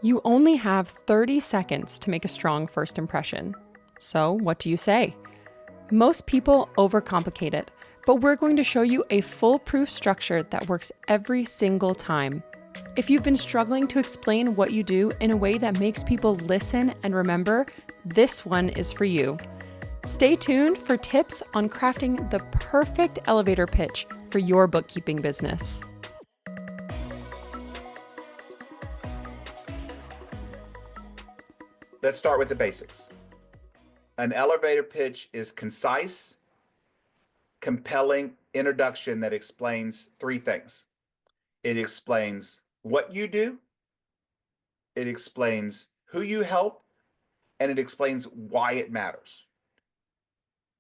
You only have 30 seconds to make a strong first impression. So, what do you say? Most people overcomplicate it, but we're going to show you a foolproof structure that works every single time. If you've been struggling to explain what you do in a way that makes people listen and remember, this one is for you. Stay tuned for tips on crafting the perfect elevator pitch for your bookkeeping business. Let's start with the basics. An elevator pitch is concise, compelling introduction that explains three things. It explains what you do, it explains who you help, and it explains why it matters.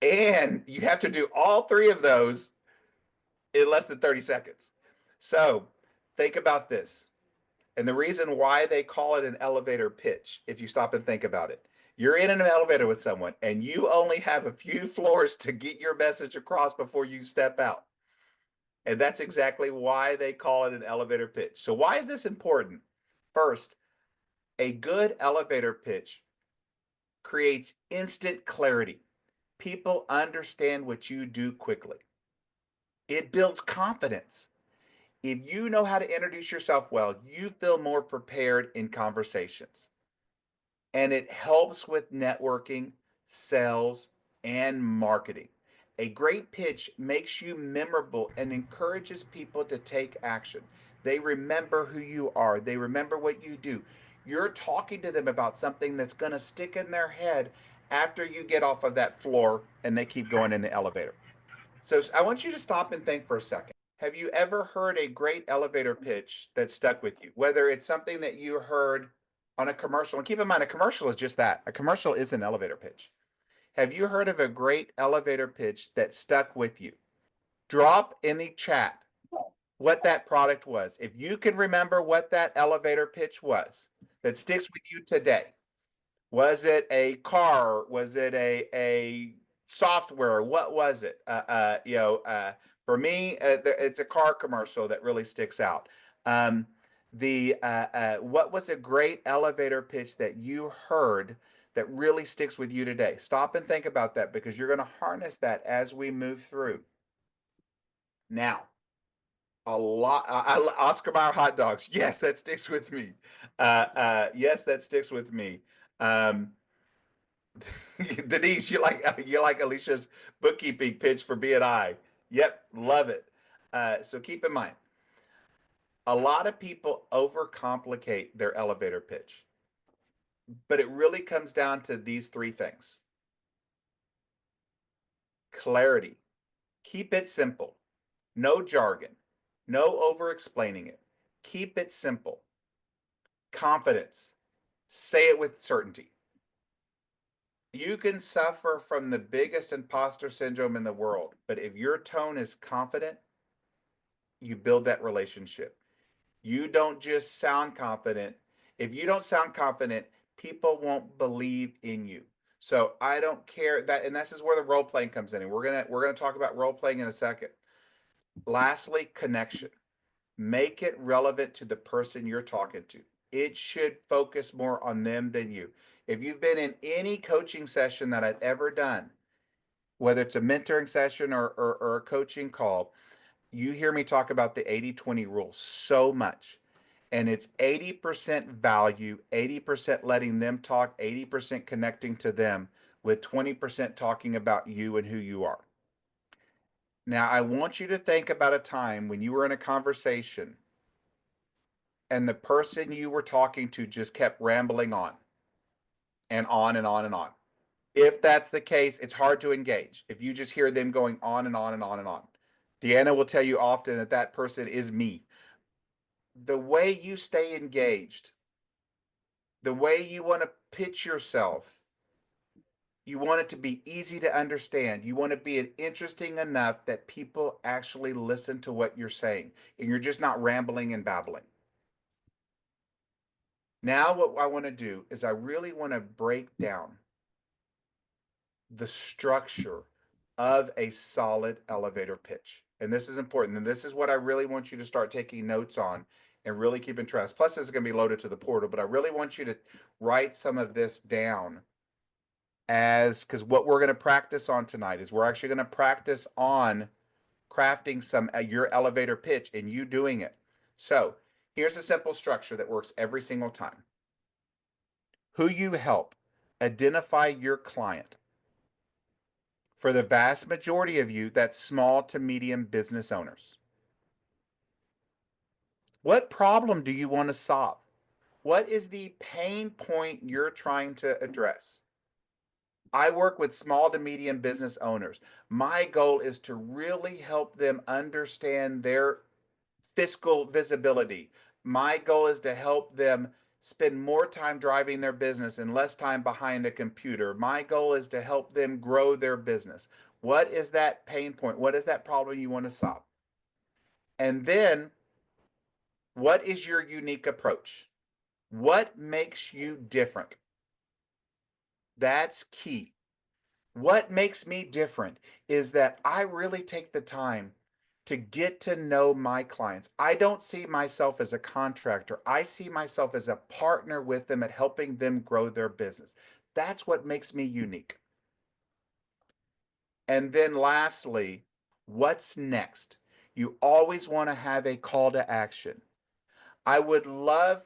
And you have to do all three of those in less than 30 seconds. So think about this. And the reason why they call it an elevator pitch, if you stop and think about it, you're in an elevator with someone and you only have a few floors to get your message across before you step out. And that's exactly why they call it an elevator pitch. So why is this important? First, a good elevator pitch creates instant clarity. People understand what you do quickly. It builds confidence. If you know how to introduce yourself well, you feel more prepared in conversations. And it helps with networking, sales, and marketing. A great pitch makes you memorable and encourages people to take action. They remember who you are, they remember what you do. You're talking to them about something that's going to stick in their head after you get off of that floor and they keep going in the elevator. So I want you to stop and think for a second. Have you ever heard a great elevator pitch that stuck with you? Whether it's something that you heard on a commercial, and keep in mind, a commercial is just that. A commercial is an elevator pitch. Have you heard of a great elevator pitch that stuck with you? Drop in the chat what that product was. If you can remember what that elevator pitch was that sticks with you today, was it a car? Was it a software? What was it? For me, it's a car commercial that really sticks out. Um, what was a great elevator pitch that you heard that really sticks with you today? Stop and think about that because you're going to harness that as we move through. Now, Oscar Mayer hot dogs. Yes, that sticks with me. Yes, that sticks with me. Um, Denise, you like Alicia's bookkeeping pitch for BNI. Yep, love it. So keep in mind, a lot of people overcomplicate their elevator pitch, but it really comes down to these three things. Clarity. Keep it simple. No jargon. No over explaining it. Keep it simple. Confidence. Say it with certainty. You can suffer from the biggest imposter syndrome in the world, but if your tone is confident, you build that relationship. You don't just sound confident. If you don't sound confident, people won't believe in you. So I don't care that, and this is where the role playing comes in. And we're gonna talk about role playing in a second. Lastly, connection. Make it relevant to the person you're talking to. It should focus more on them than you. If you've been in any coaching session that I've ever done, whether it's a mentoring session or a coaching call, you hear me talk about the 80-20 rule so much. And it's 80% value, 80% letting them talk, 80% connecting to them, with 20% talking about you and who you are. Now, I want you to think about a time when you were in a conversation and the person you were talking to just kept rambling on and on and on and on. If that's the case, it's hard to engage. If you just hear them going on and on and on and on. Deanna will tell you often that that person is me. The way you stay engaged, the way you want to pitch yourself, you want it to be easy to understand. You want to be interesting enough that people actually listen to what you're saying and you're just not rambling and babbling. Now, what I want to do is I really want to break down the structure of a solid elevator pitch. And this is important. And this is what I really want you to start taking notes on and really keep interest. Plus, this is going to be loaded to the portal, but I really want you to write some of this down because what we're going to practice on tonight is we're actually going to practice on crafting your elevator pitch and you doing it. So here's a simple structure that works every single time. Who you help, identify your client. For the vast majority of you, that's small to medium business owners. What problem do you want to solve? What is the pain point you're trying to address? I work with small to medium business owners. My goal is to really help them understand their fiscal visibility. My goal is to help them spend more time driving their business and less time behind a computer. My goal is to help them grow their business. What is that pain point? What is that problem you want to solve? And then, what is your unique approach? What makes you different? That's key. What makes me different is that I really take the time to get to know my clients. I don't see myself as a contractor. I see myself as a partner with them at helping them grow their business. That's what makes me unique. And then lastly, what's next? You always want to have a call to action. I would love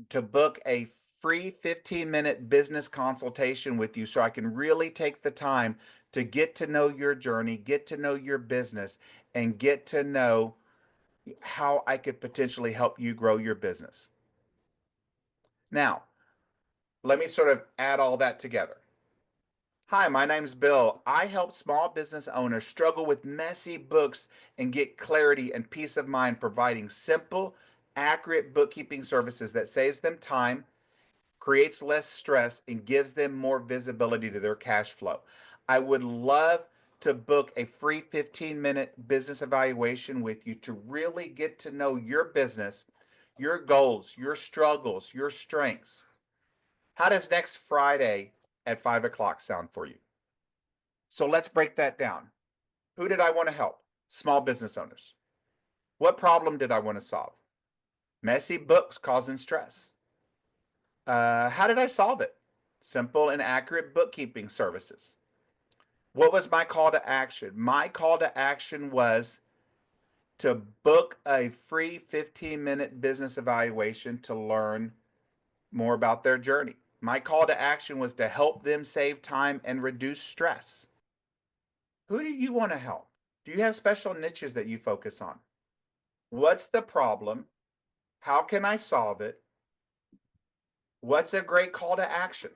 to book a free 15-minute business consultation with you so I can really take the time to get to know your journey, get to know your business, and get to know how I could potentially help you grow your business. Now, let me sort of add all that together. Hi, my name's Bill. I help small business owners struggle with messy books and get clarity and peace of mind, providing simple, accurate bookkeeping services that saves them time, creates less stress, and gives them more visibility to their cash flow. I would love to book a free 15-minute business evaluation with you to really get to know your business, your goals, your struggles, your strengths. How does next Friday at 5 o'clock sound for you? So let's break that down. Who did I want to help? Small business owners. What problem did I want to solve? Messy books causing stress. How did I solve it? Simple and accurate bookkeeping services. What was my call to action? My call to action was to book a free 15-minute business evaluation to learn more about their journey. My call to action was to help them save time and reduce stress. Who do you want to help? Do you have special niches that you focus on? What's the problem? How can I solve it? What's a great call to action?